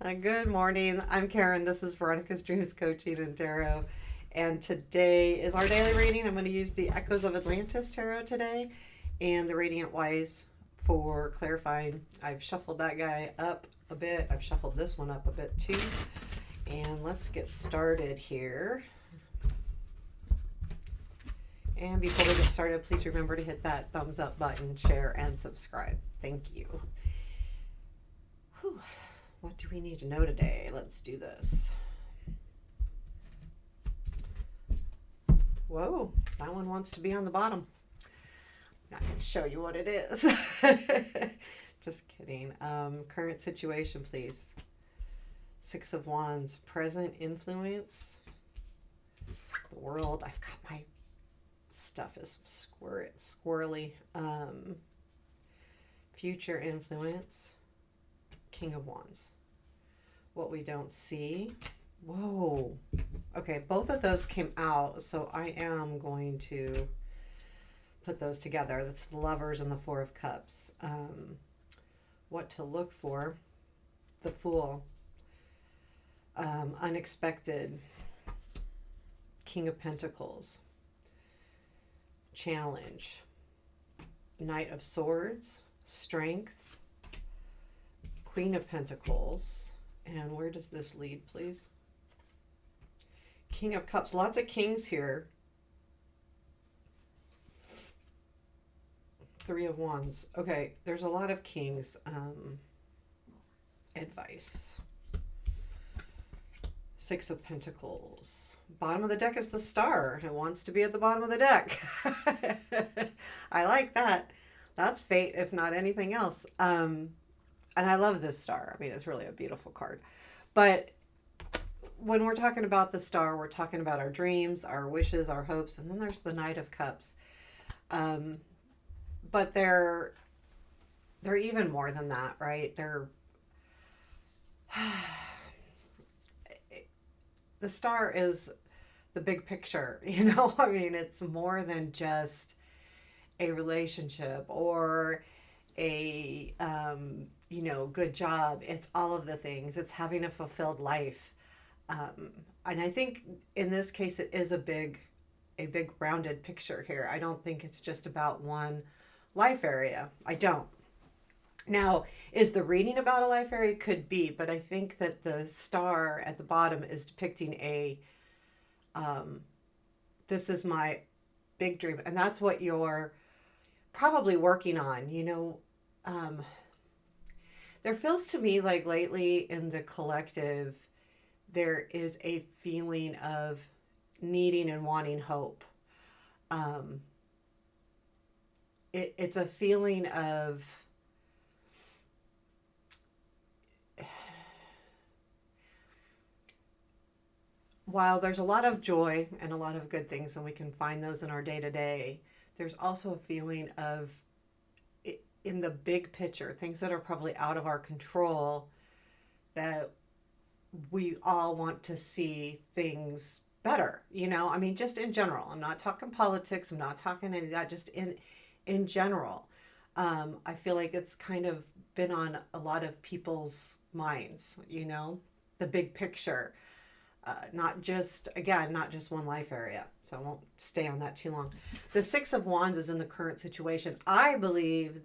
Good morning. I'm Karen. This is Veronica's Dreams Coaching and Tarot. And today is our daily reading. I'm going to use the Echoes of Atlantis Tarot today and the Radiant Wise for clarifying. I've shuffled that guy up a bit. I've shuffled this one up a bit too. And let's get started here. And before we get started, please remember to hit that thumbs up button, share, and subscribe. Thank you. Whew. What do we need to know today? Let's do this. Whoa, that one wants to be on the bottom. Not going to show you what it is. Just kidding. Current situation, please. Six of Wands, present influence. The world. I've got my stuff is squirrely. Future influence. King of Wands. What we don't see. Whoa. Okay, both of those came out, so I am going to put those together. That's the Lovers and the Four of Cups. What to look for. The Fool. Unexpected. King of Pentacles. Challenge. Knight of Swords. Strength. Queen of Pentacles. And where does this lead, please? King of Cups. Lots of kings here. Three of Wands. Okay, there's a lot of kings. Advice. Six of Pentacles. Bottom of the deck is the Star. It wants to be at the bottom of the deck. I like that. That's fate, if not anything else. And I love this Star. I mean, it's really a beautiful card. But when we're talking about the Star, we're talking about our dreams, our wishes, our hopes, and then there's the Knight of Cups. But they're even more than that, right? The Star is the big picture, I mean, it's more than just a relationship or a good job. It's all of the things. It's having a fulfilled life. And I think in this case it is a big rounded picture here. I don't think it's just about one life area. I don't. Now, is the reading about a life area? Could be, but I think that the Star at the bottom is depicting this is my big dream, and that's what you're probably working on. There feels to me like lately in the collective, there is a feeling of needing and wanting hope. It's a feeling of while there's a lot of joy and a lot of good things, and we can find those in our day to day, there's also a feeling of in the big picture, things that are probably out of our control, that we all want to see things better. I mean, just in general. I'm not talking politics. I'm not talking any of that. Just in general. I feel like it's kind of been on a lot of people's minds, the big picture. Not just one life area. So I won't stay on that too long. The Six of Wands is in the current situation. I believe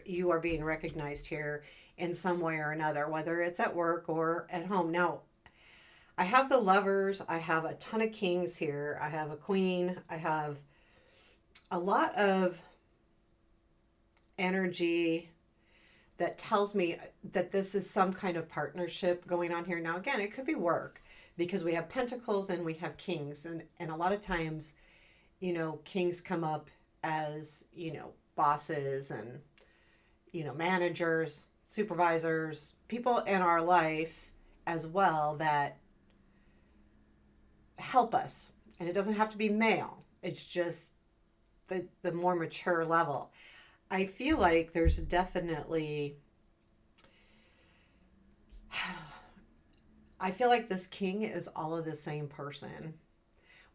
you are being recognized here in some way or another, whether it's at work or at home. Now, I have the Lovers. I have a ton of kings here. I have a queen. I have a lot of energy that tells me that this is some kind of partnership going on here. Now, again, it could be work, because we have Pentacles and we have Kings. And a lot of times, Kings come up as, bosses and, managers, supervisors, people in our life as well that help us. And it doesn't have to be male. It's just the more mature level. I feel like there's definitely I feel like this king is all of the same person,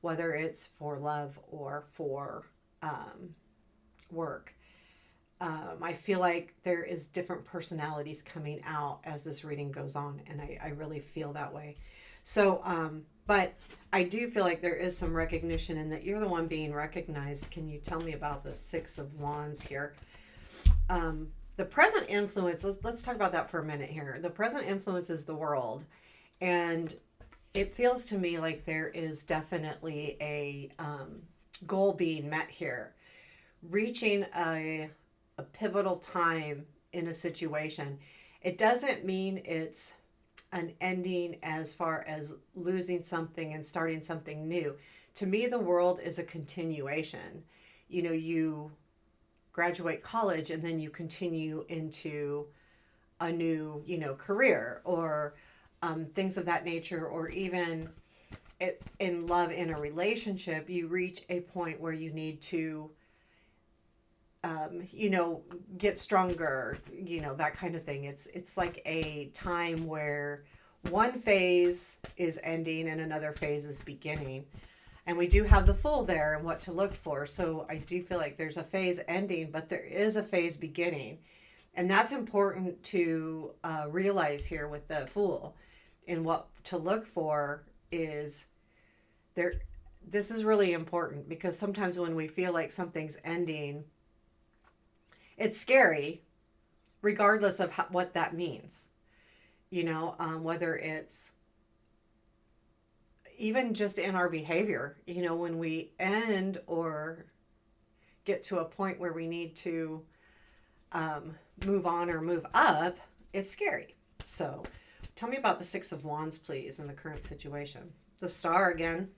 whether it's for love or for work. I feel like there is different personalities coming out as this reading goes on, and I really feel that way. So, but I do feel like there is some recognition in that you're the one being recognized. Can you tell me about the Six of Wands here? The present influence, let's talk about that for a minute here. The present influence is the world, and it feels to me like there is definitely a goal being met here, reaching a pivotal time in a situation. It doesn't mean it's an ending as far as losing something and starting something new. To me, the world is a continuation. You know, you graduate college and then you continue into a new, career or things of that nature, or even in love in a relationship, you reach a point where you need to get stronger, that kind of thing. It's like a time where one phase is ending and another phase is beginning. And we do have the Fool there and what to look for. So I do feel like there's a phase ending, but there is a phase beginning. And that's important to realize here with the Fool. And what to look for is there. This is really important because sometimes when we feel like something's ending, it's scary, regardless of what that means. Whether it's even just in our behavior, when we end or get to a point where we need to move on or move up, it's scary. So tell me about the Six of Wands, please, in the current situation. The Star again.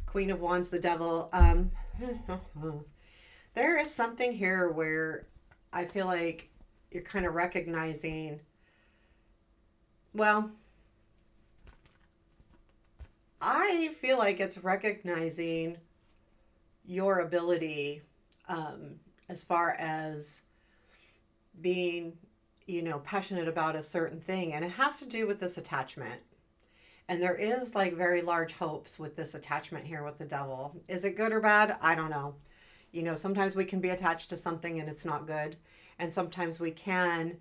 Queen of Wands, the Devil. There is something here where I feel like you're kind of recognizing, well, I feel like it's recognizing your ability as far as being, passionate about a certain thing. And it has to do with this attachment. And there is like very large hopes with this attachment here with the Devil. Is it good or bad? I don't know. Sometimes we can be attached to something and it's not good. And sometimes we can.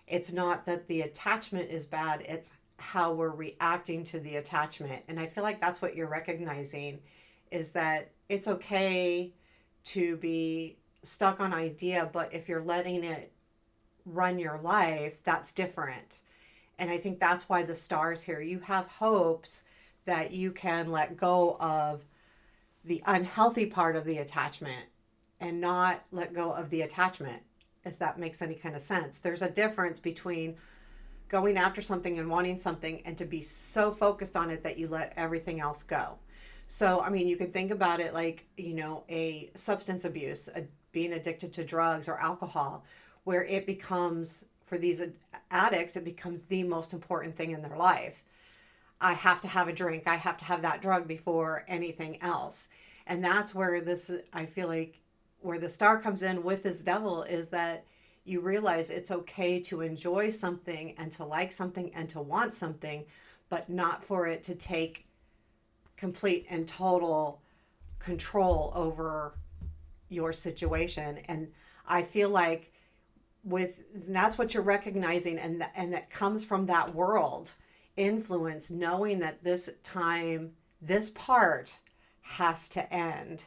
It's not that the attachment is bad. It's how we're reacting to the attachment. And I feel like that's what you're recognizing, is that it's okay to be stuck on idea, but if you're letting it run your life, that's different. And I think that's why the Star's here. You have hopes that you can let go of the unhealthy part of the attachment and not let go of the attachment, if that makes any kind of sense. There's a difference between going after something and wanting something and to be so focused on it that you let everything else go. So, you can think about it like, a substance abuse, being addicted to drugs or alcohol, where it becomes, for these addicts, it becomes the most important thing in their life. I have to have a drink. I have to have that drug before anything else. And that's where I feel like where the Star comes in with this Devil, is that you realize it's okay to enjoy something and to like something and to want something, but not for it to take complete and total control over your situation. And I feel like that's what you're recognizing, and that comes from that world influence, knowing that this time, this part has to end.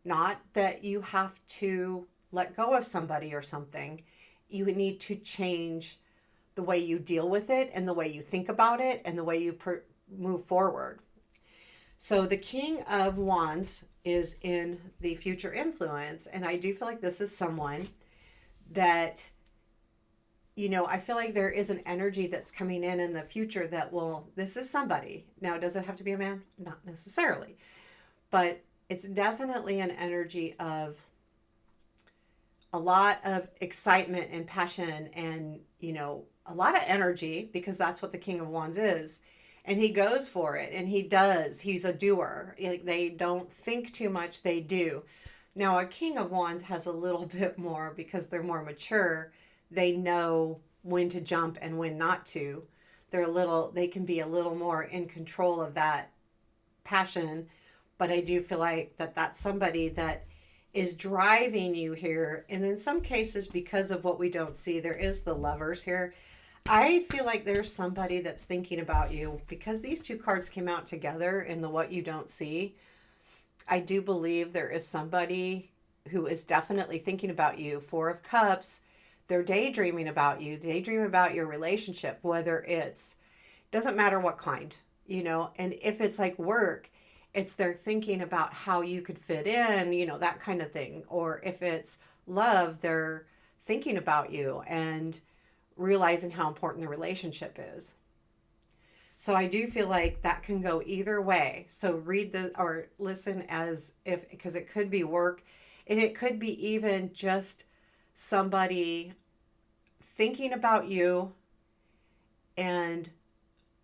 Not that you have to let go of somebody or something. You need to change the way you deal with it and the way you think about it and the way you move forward. So the King of Wands is in the future influence, and I do feel like this is someone that, I feel like there is an energy that's coming in the future that this is somebody. Now, does it have to be a man? Not necessarily. But it's definitely an energy of a lot of excitement and passion and, a lot of energy, because that's what the King of Wands is. And he goes for it, and he does. He's a doer. They don't think too much, they do. Now, a King of Wands has a little bit more, because they're more mature. They know when to jump and when not to. They can be a little more in control of that passion. But I do feel like that's somebody that is driving you here. And in some cases, because of what we don't see, there is the Lovers here. I feel like there's somebody that's thinking about you because these two cards came out together in the what you don't see. I do believe there is somebody who is definitely thinking about you. Four of Cups, they're daydreaming about you, daydream about your relationship, whether it's, doesn't matter what kind, and if it's like work, it's they're thinking about how you could fit in, that kind of thing. Or if it's love, they're thinking about you and realizing how important the relationship is. So I do feel like that can go either way. So read the or listen as if, because it could be work, and it could be even just somebody thinking about you and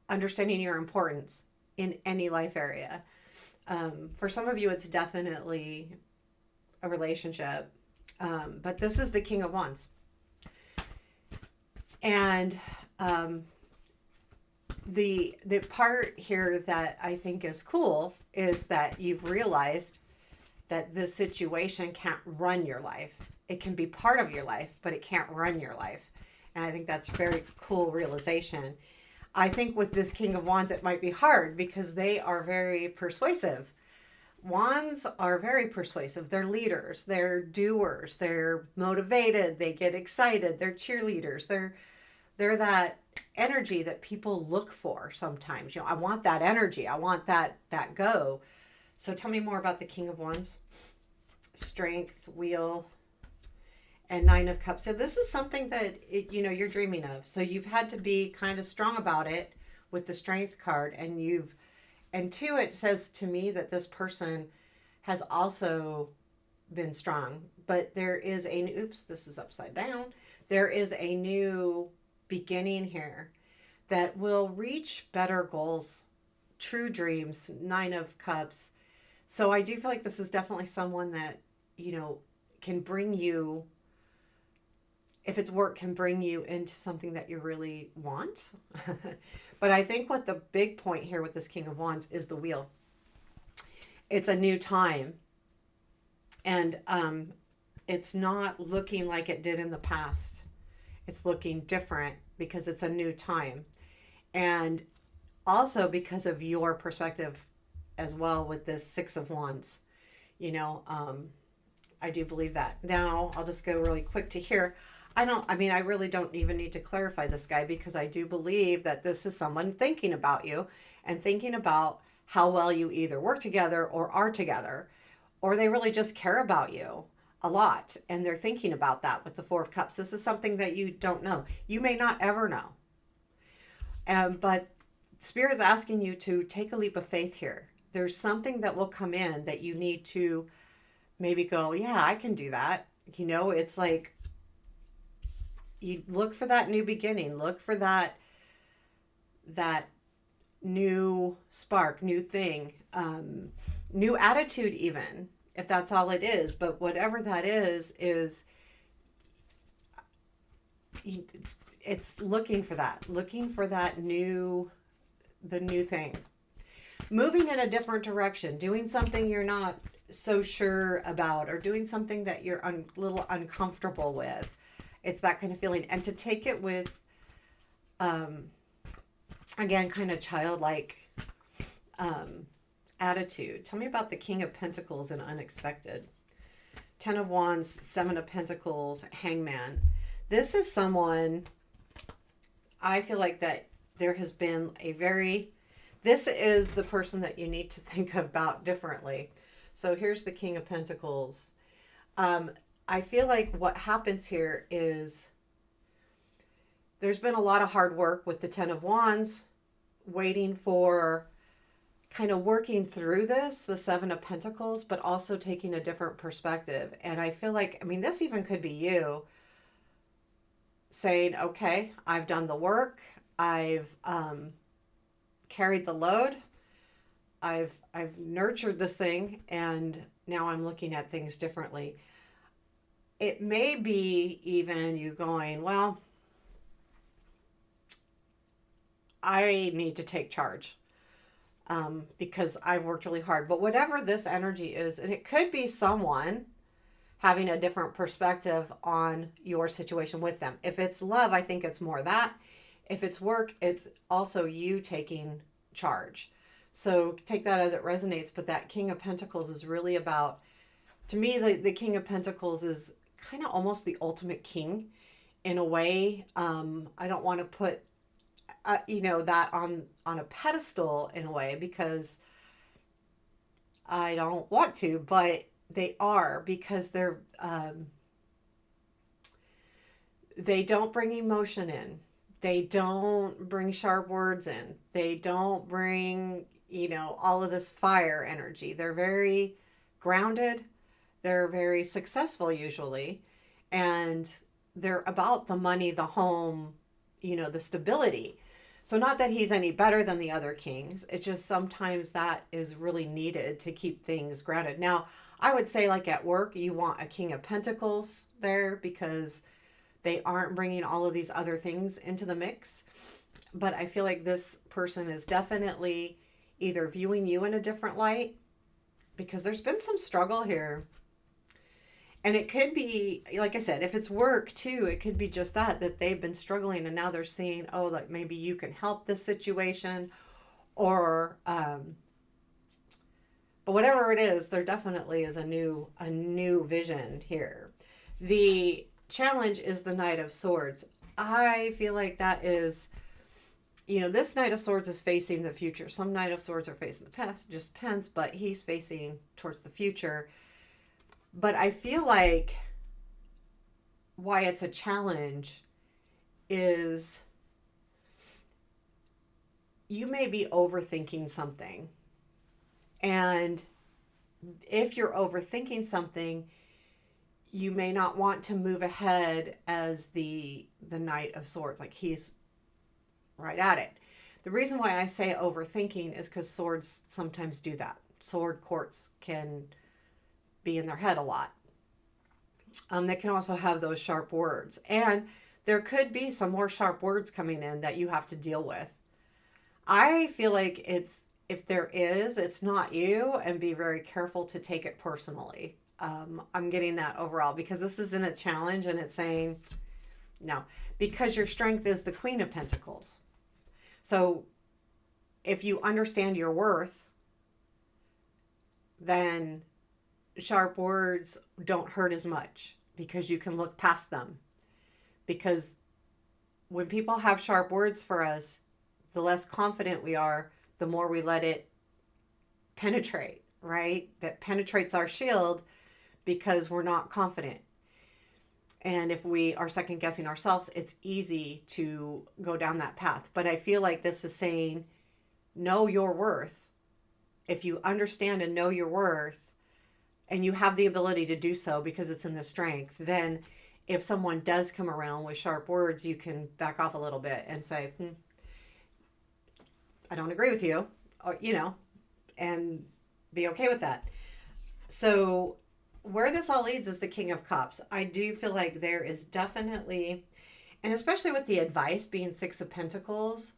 understanding your importance in any life area. For some of you, it's definitely a relationship, but this is the King of Wands. And the part here that I think is cool is that you've realized that this situation can't run your life. It can be part of your life, but it can't run your life. And I think that's a very cool realization. I think with this King of Wands, it might be hard because they are very persuasive. Wands are very persuasive. They're leaders, they're doers, they're motivated, they get excited, they're cheerleaders, they're that energy that people look for sometimes. I want that energy. I want that go. So tell me more about the King of Wands. Strength, Wheel, and Nine of Cups. So this is something that you're dreaming of. So you've had to be kind of strong about it with the Strength card, and two, it says to me that this person has also been strong, but there is oops, this is upside down. There is a new beginning here that will reach better goals, true dreams, Nine of Cups. So I do feel like this is definitely someone that, can bring you, if it's work, can bring you into something that you really want. But I think what the big point here with this King of Wands is the Wheel. It's a new time. And it's not looking like it did in the past. It's looking different because it's a new time. And also because of your perspective as well with this Six of Wands. I do believe that. Now, I'll just go really quick to here. I really don't even need to clarify this guy because I do believe that this is someone thinking about you and thinking about how well you either work together or are together, or they really just care about you a lot and they're thinking about that with the Four of Cups. This is something that you don't know. You may not ever know. But Spirit's asking you to take a leap of faith here. There's something that will come in that you need to maybe go, yeah, I can do that. It's like you look for that new beginning, look for that new spark, new thing, new attitude, even if that's all it is. But whatever that is it's looking for that new thing, moving in a different direction, doing something you're not so sure about, or doing something that you're a little uncomfortable with. It's that kind of feeling. And to take it with again, kind of childlike attitude. Tell me about the King of Pentacles and unexpected. Ten of Wands, Seven of Pentacles, Hangman. This is someone, I feel like that there has been this is the person that you need to think about differently. So here's the King of Pentacles. I feel like what happens here is there's been a lot of hard work with the Ten of Wands, waiting for kind of working through this, the Seven of Pentacles, but also taking a different perspective. And I feel like, this even could be you saying, okay, I've done the work. I've carried the load. I've nurtured this thing, and now I'm looking at things differently. It may be even you going, well, I need to take charge because I've worked really hard. But whatever this energy is, and it could be someone having a different perspective on your situation with them. If it's love, I think it's more that. If it's work, it's also you taking charge. So take that as it resonates. But that King of Pentacles is really about, to me, the King of Pentacles is kind of almost the ultimate king in a way. I don't want to put, that on a pedestal in a way, because I don't want to, but they are, because they don't bring emotion in. They don't bring sharp words in. They don't bring, all of this fire energy. They're very grounded. They're very successful usually. And they're about the money, the home, the stability. So not that he's any better than the other kings. It's just sometimes that is really needed to keep things grounded. Now, I would say like at work, you want a King of Pentacles there, because they aren't bringing all of these other things into the mix. But I feel like this person is definitely either viewing you in a different light, because there's been some struggle here. And it could be, like I said, if it's work too, it could be just that they've been struggling and now they're seeing, oh, like maybe you can help this situation, or, but whatever it is, there definitely is a new vision here. The challenge is the Knight of Swords. I feel like that is, this Knight of Swords is facing the future. Some Knight of Swords are facing the past, it just depends, but he's facing towards the future. But I feel like why it's a challenge is you may be overthinking something. And if you're overthinking something, you may not want to move ahead as the Knight of Swords. Like he's right at it. The reason why I say overthinking is because swords sometimes do that. Sword courts can be in their head a lot. They can also have those sharp words. And there could be some more sharp words coming in that you have to deal with. I feel like if there is, it's not you, and be very careful to take it personally. I'm getting that overall, because this isn't a challenge, and it's saying, no, because your strength is the Queen of Pentacles. So if you understand your worth, then sharp words don't hurt as much, because you can look past them. Because when people have sharp words for us, the less confident we are, the more we let it penetrate, right? That penetrates our shield because we're not confident. And if we are second guessing ourselves, it's easy to go down that path. But I feel like this is saying, know your worth. If you understand and know your worth, and you have the ability to do so because it's in the strength, then if someone does come around with sharp words, you can back off a little bit and say, I don't agree with you, or, and be okay with that. So where this all leads is the King of Cups. I do feel like there is definitely, and especially with the advice being Six of Pentacles,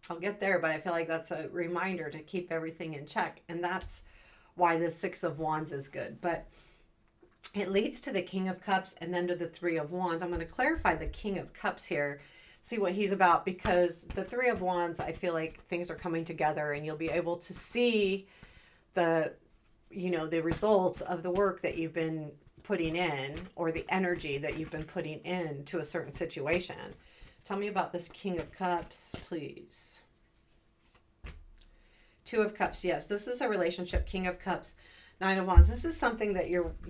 I'll get there, but I feel like that's a reminder to keep everything in check. And that's why the Six of Wands is good. But it leads to the King of Cups and then to the Three of Wands. I'm going to clarify the King of Cups here, see what he's about, because the Three of Wands, I feel like things are coming together and you'll be able to see the results of the work that you've been putting in, or the energy that you've been putting in to a certain situation. Tell me about this King of Cups, please. Two of Cups. Yes, this is a relationship. King of Cups, Nine of Wands. This is something that you've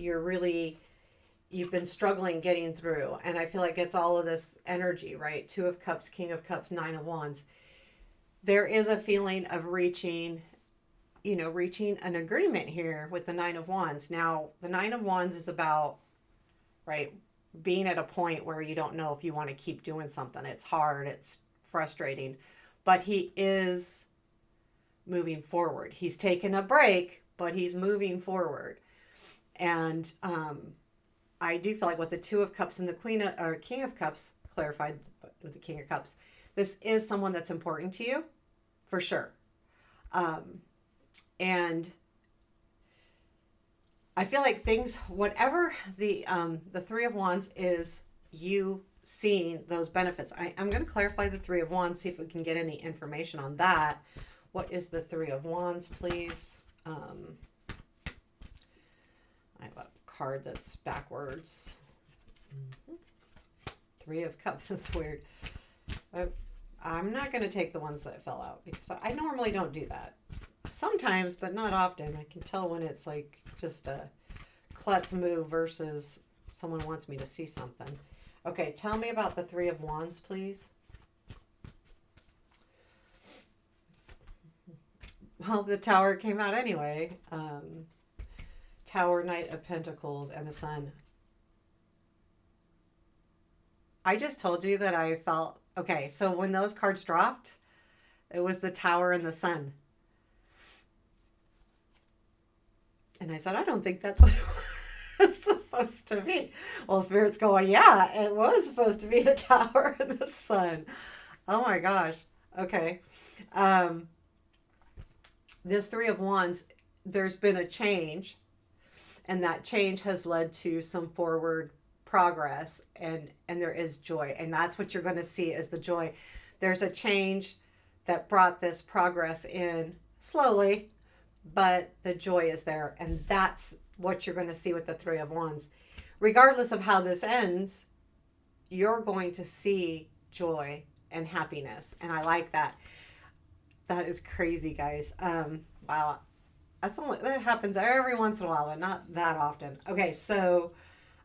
been struggling getting through. And I feel like it's all of this energy, right? Two of Cups, King of Cups, Nine of Wands. There is a feeling of reaching an agreement here with the Nine of Wands. Now, the Nine of Wands is about, right, being at a point where you don't know if you want to keep doing something. It's hard, it's frustrating, but he is moving forward. He's taken a break, but he's moving forward. And I do feel like with the Two of Cups and the King of Cups, clarified with the King of Cups, this is someone that's important to you, for sure. And I feel like things, whatever the Three of Wands is, you seeing those benefits. I'm going to clarify the Three of Wands, see if we can get any information on that. What is the Three of Wands, please? I have a card that's backwards. Three of Cups. That's weird. I'm not going to take the ones that fell out because I normally don't do that. Sometimes, but not often. I can tell when it's like just a klutz move versus someone wants me to see something. Okay, tell me about the Three of Wands, please. Well, the Tower came out anyway. Tower, Knight of Pentacles, and the Sun. I just told you that I felt... Okay, so when those cards dropped, it was the Tower and the Sun. And I said, I don't think that's what it was supposed to be. Well, Spirit's going, yeah, it was supposed to be the Tower and the Sun. Oh my gosh. Okay. This Three of Wands, there's been a change, and that change has led to some forward progress, and there is joy, and that's what you're going to see is the joy. There's a change that brought this progress in slowly, but the joy is there, and that's what you're going to see with the Three of Wands. Regardless of how this ends, you're going to see joy and happiness, and I like that. That is crazy, guys. Wow. That happens every once in a while, but not that often. Okay, so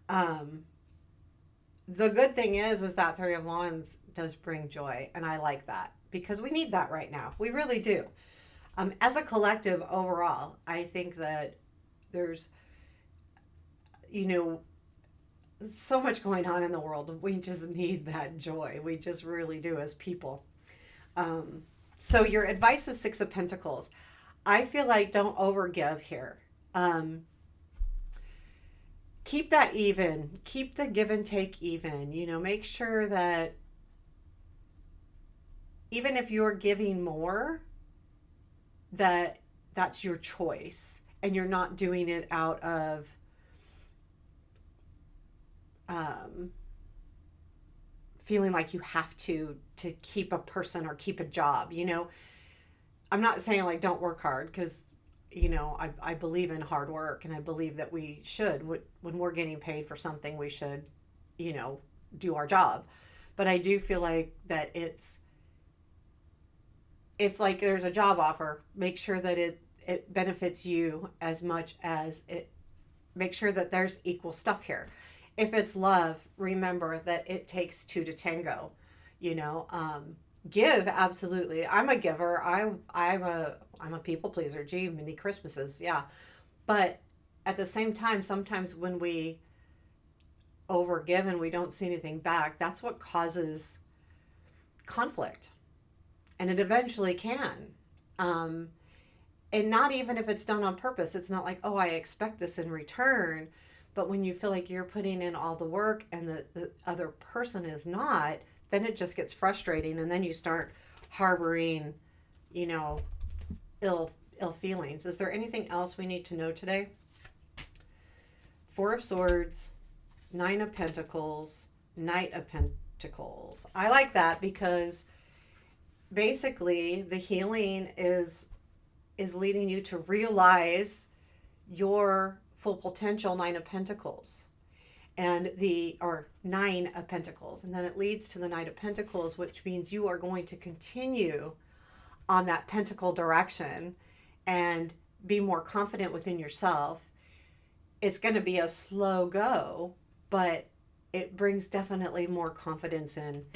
the good thing is that Three of Wands does bring joy, and I like that because we need that right now. We really do. As a collective overall, I think that there's, so much going on in the world. We just need that joy. We just really do as people. So your advice is Six of Pentacles. I feel like don't overgive here. Keep that even. Keep the give and take even. Make sure that even if you're giving more, that's your choice. And you're not doing it out of feeling like you have to keep a person or keep a job. I'm not saying like don't work hard, because I believe in hard work, and I believe that we should, when we're getting paid for something, we should do our job. But I do feel like that if like there's a job offer, make sure that it benefits you as much as it. Make sure that there's equal stuff here. If it's love, remember that it takes two to tango. Give, absolutely. I'm a giver. I'm a people pleaser. Gee, many Christmases, yeah. But at the same time, sometimes when we overgive and we don't see anything back, that's what causes conflict, and it eventually can. And not even if it's done on purpose. It's not like, oh, I expect this in return. But when you feel like you're putting in all the work and the other person is not, then it just gets frustrating, and then you start harboring, ill feelings. Is there anything else we need to know today? Four of Swords, Nine of Pentacles, Knight of Pentacles. I like that because basically the healing is leading you to realize your full potential. Nine of Pentacles. And or Nine of Pentacles. And then it leads to the Knight of Pentacles, which means you are going to continue on that pentacle direction and be more confident within yourself. It's going to be a slow go, but it brings definitely more confidence in.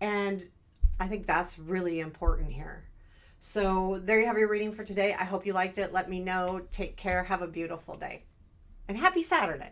And I think that's really important here. So there you have your reading for today. I hope you liked it. Let me know. Take care. Have a beautiful day. And happy Saturday.